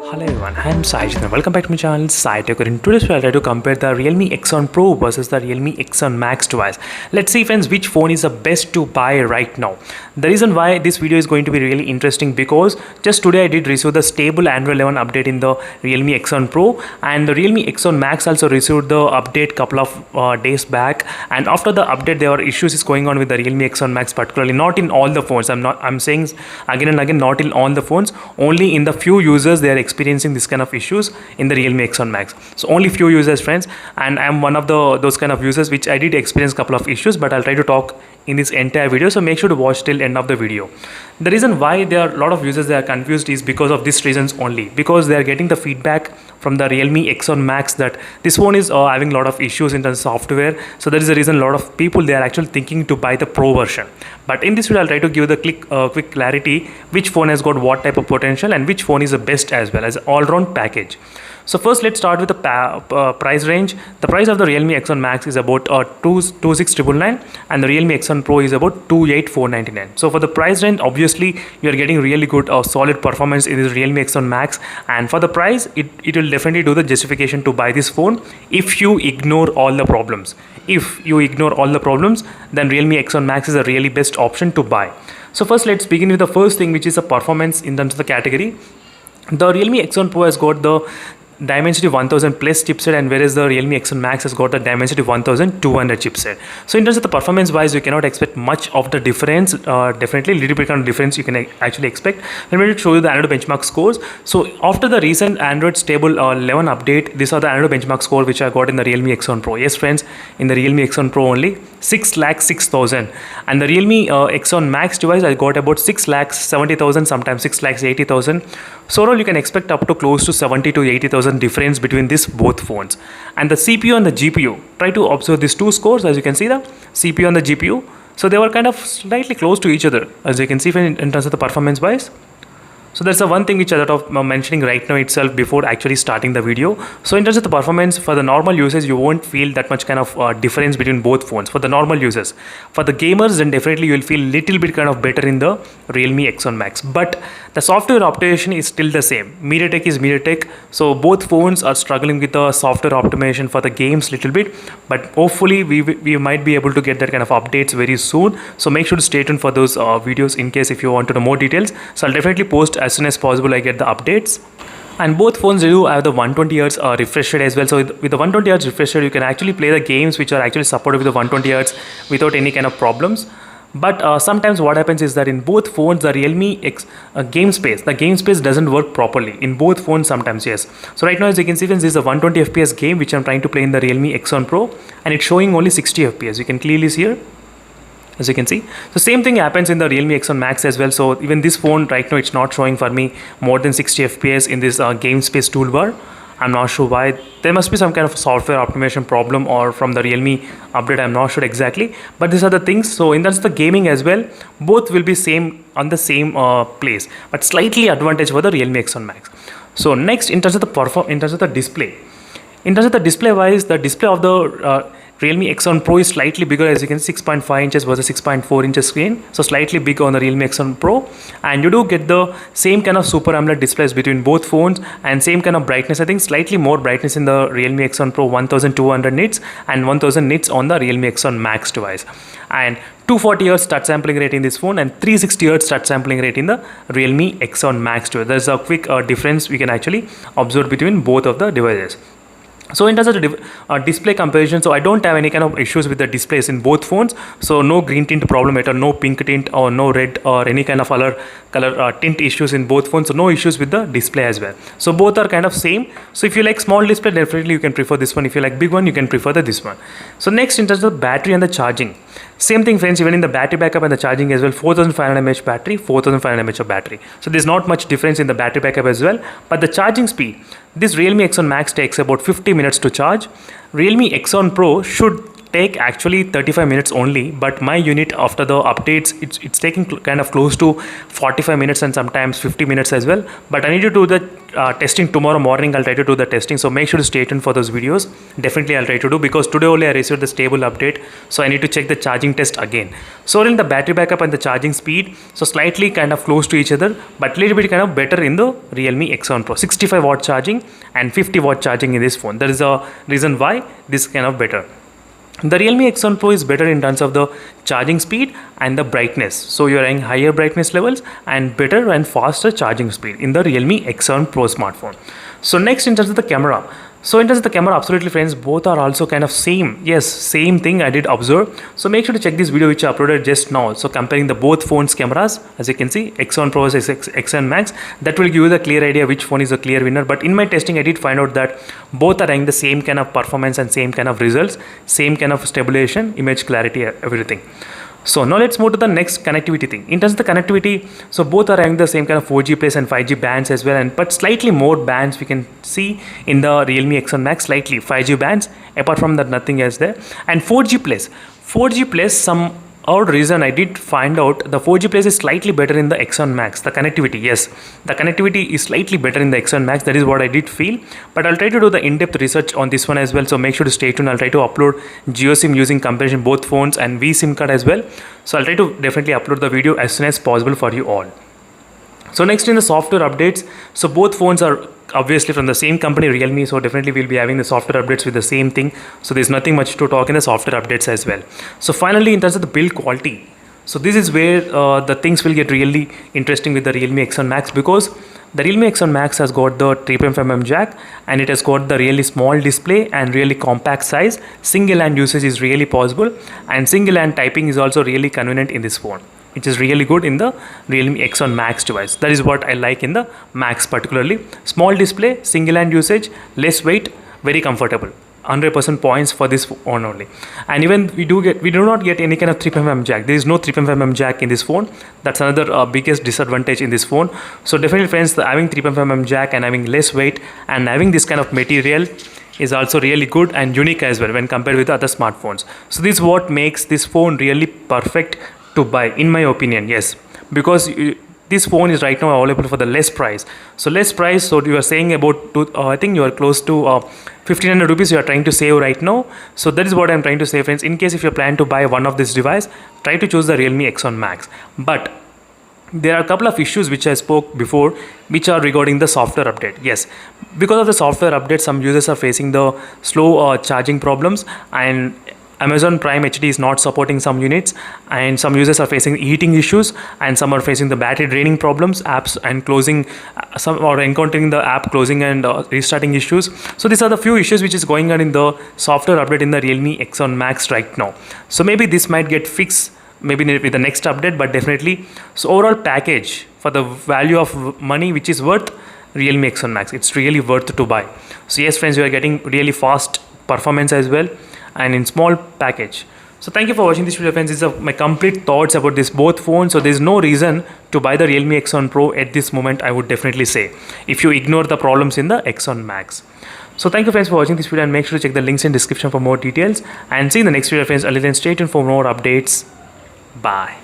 Hello everyone, I am Sajid and welcome back to my channel SciTech. In today's video, I'll try to compare the Realme X7 Pro versus the Realme X7 Max device. Let's see friends which phone is the best to buy right now. The reason why this video is going to be really interesting because just today I did receive the stable Android 11 update in the Realme X7 Pro, and the Realme X7 Max also received the update couple of days back, and after the update there are issues is going on with the Realme X7 Max, particularly not in all the phones. I'm saying again and again, not in all the phones, only in the few users they are experiencing this kind of issues in the Realme X7 Max. So only few users friends, and I'm one of those kind of users which I did experience a couple of issues, but I'll try to talk in this entire video, so make sure to watch till end of the video. The reason why there are a lot of users they are confused is because of these reasons only, because they are getting the feedback from the Realme X7 Max that this phone is having a lot of issues in terms of software. So that is the reason a lot of people they are actually thinking to buy the Pro version. But in this video I'll try to give the quick clarity which phone has got what type of potential and which phone is the best as well as all-round package. So first let's start with the price range. The price of the Realme X7 Max is about 26,999 and the Realme X7 Pro is about 28,499. So for the price range, obviously you are getting really good solid performance in this Realme X7 Max, and for the price it will definitely do the justification to buy this phone if you ignore all the problems. If you ignore all the problems, then Realme X7 Max is a really best option to buy. So first let's begin with the first thing, which is the performance in terms of the category. The Realme X7 Pro has got the Dimensity 1000 plus chipset, and whereas the Realme X7 Max has got the Dimensity 1200 chipset. So in terms of the performance wise, you cannot expect much of the difference. Definitely a little bit kind of difference you can actually expect. Let me show you the Android benchmark scores. So after the recent Android stable 11 update, these are the Android benchmark score which I got in the Realme X7 Pro. Yes friends, in the Realme X7 Pro only 6,06,000, and the Realme X7 Max device I got about 6,70,000, sometimes 6,80,000. So overall you can expect up to close to 70 to 80,000 difference between these both phones. And the CPU and the GPU, try to observe these two scores. As you can see, the CPU and the GPU, so they were kind of slightly close to each other, as you can see in terms of the performance wise. So that's the one thing which I thought of mentioning right now itself before actually starting the video. So in terms of the performance, for the normal users, you won't feel that much kind of difference between both phones. For the normal users, for the gamers, then definitely you will feel little bit kind of better in the Realme X7 Max. But the software optimization is still the same. MediaTek is MediaTek. So both phones are struggling with the software optimization for the games little bit. But hopefully we might be able to get that kind of updates very soon. So make sure to stay tuned for those videos in case if you want to know more details. So I'll definitely post as soon as possible I get the updates. And both phones do have the 120Hz refresh rate as well. So with the 120Hz refresh rate, you can actually play the games which are actually supported with the 120Hz without any kind of problems. But sometimes what happens is that in both phones, the Realme game space doesn't work properly in both phones sometimes, yes. So right now, as you can see, this is a 120 FPS game which I'm trying to play in the Realme X7 Pro, and it's showing only 60 FPS. You can clearly see here, as you can see. So same thing happens in the Realme X7 Max as well. So even this phone right now, it's not showing for me more than 60 FPS in this game space toolbar. I'm not sure why. There must be some kind of software optimization problem or from the Realme update. I'm not sure exactly, but these are the things. So in terms of the gaming as well, both will be same on the same place, but slightly advantage for the Realme X7 Max. So next, in terms of the display, in terms of the display wise, the display of the Realme X7 Pro is slightly bigger, as you can see, 6.5 inches versus 6.4 inches screen. So slightly big on the Realme X7 Pro, and you do get the same kind of Super AMOLED displays between both phones and same kind of brightness. I think slightly more brightness in the Realme X7 Pro, 1200 nits and 1000 nits on the Realme X7 Max device, and 240 Hz touch sampling rate in this phone and 360 Hz touch sampling rate in the Realme X7 Max device. There's a quick difference we can actually observe between both of the devices. So in terms of the display comparison, so I don't have any kind of issues with the displays in both phones. So no green tint problem at all, no pink tint or no red or any kind of color tint issues in both phones. So no issues with the display as well. So both are kind of same. So if you like small display, definitely you can prefer this one. If you like big one, you can prefer this one. So next, in terms of the battery and the charging, same thing friends, even in the battery backup and the charging as well, 4500 mAh battery, 4500 mAh of battery. So there's not much difference in the battery backup as well, but the charging speed, this Realme X7 Max takes about 50 minutes to charge. Realme X7 Pro should take actually 35 minutes only, but my unit after the updates it's taking kind of close to 45 minutes and sometimes 50 minutes as well. But I need to do the testing tomorrow morning. I'll try to do the testing, so make sure to stay tuned for those videos. Definitely I'll try to do, because today only I received the stable update, so I need to check the charging test again. So in the battery backup and the charging speed, so slightly kind of close to each other, but little bit kind of better in the Realme X7 Pro. 65 watt charging and 50 watt charging in this phone. There is a reason why this kind of better. The Realme X7 Pro is better in terms of the charging speed and the brightness. So you are having higher brightness levels and better and faster charging speed in the Realme X7 Pro smartphone. So next, in terms of the camera. So in terms of the camera, absolutely friends, both are also kind of same. Yes, same thing I did observe. So make sure to check this video which I uploaded just now. So comparing the both phones cameras, as you can see, X7 Pro versus X7 Max, that will give you the clear idea which phone is the clear winner. But in my testing, I did find out that both are having the same kind of performance and same kind of results, same kind of stabilization, image clarity, everything. So now let's move to the next connectivity thing. In terms of the connectivity, so both are having the same kind of 4G plus and 5G bands as well, but slightly more bands we can see in the Realme X7 Max, slightly 5G bands. Apart from that, nothing else there. And 4G plus, some odd reason I did find out the 4G plus is slightly better in the X7 Max. The connectivity, yes, the connectivity is slightly better in the X7 Max. That is what I did feel. But I'll try to do the in-depth research on this one as well. So make sure to stay tuned. I'll try to upload GeoSIM using comparison both phones and vSIM card as well. So I'll try to definitely upload the video as soon as possible for you all. So next, in the software updates, so both phones are obviously from the same company, Realme, so definitely we'll be having the software updates with the same thing. So there's nothing much to talk in the software updates as well. So finally, in terms of the build quality, so this is where the things will get really interesting with the Realme X7 Max, because the Realme X7 Max has got the 3.5mm jack, and it has got the really small display and really compact size. Single hand usage is really possible, and single hand typing is also really convenient in this phone, which is really good in the Realme X7 Max device. That is what I like in the Max particularly. Small display, single hand usage, less weight, very comfortable. 100% points for this phone only. And even we do not get any kind of 3.5mm jack. There is no 3.5mm jack in this phone. That's another biggest disadvantage in this phone. So definitely friends, having 3.5mm jack and having less weight and having this kind of material is also really good and unique as well when compared with other smartphones. So this is what makes this phone really perfect to buy, in my opinion. Yes, because this phone is right now available for the less price. So less price, so you are saying about I think you are close to 1500 rupees you are trying to save right now. So that is what I'm trying to say, friends. In case if you plan to buy one of this device, try to choose the Realme X7 Max. But there are a couple of issues which I spoke before, which are regarding the software update. Yes, because of the software update, some users are facing the slow charging problems, and Amazon Prime HD is not supporting some units, and some users are facing heating issues, and some are facing the battery draining problems, apps and closing, some are encountering the app closing and restarting issues. So these are the few issues which is going on in the software update in the Realme X7 Max right now. So maybe this might get fixed maybe with the next update, but definitely, so overall package for the value of money which is worth, Realme X7 Max, it's really worth to buy. So yes friends, you are getting really fast performance as well, and in small package. So thank you for watching this video, friends. These are my complete thoughts about this both phones. So there's no reason to buy the Realme X7 Pro at this moment, I would definitely say, if you ignore the problems in the X7 Max. So thank you friends for watching this video, and make sure to check the links in description for more details, and see you in the next video, friends. Until then, stay tuned for more updates. Bye.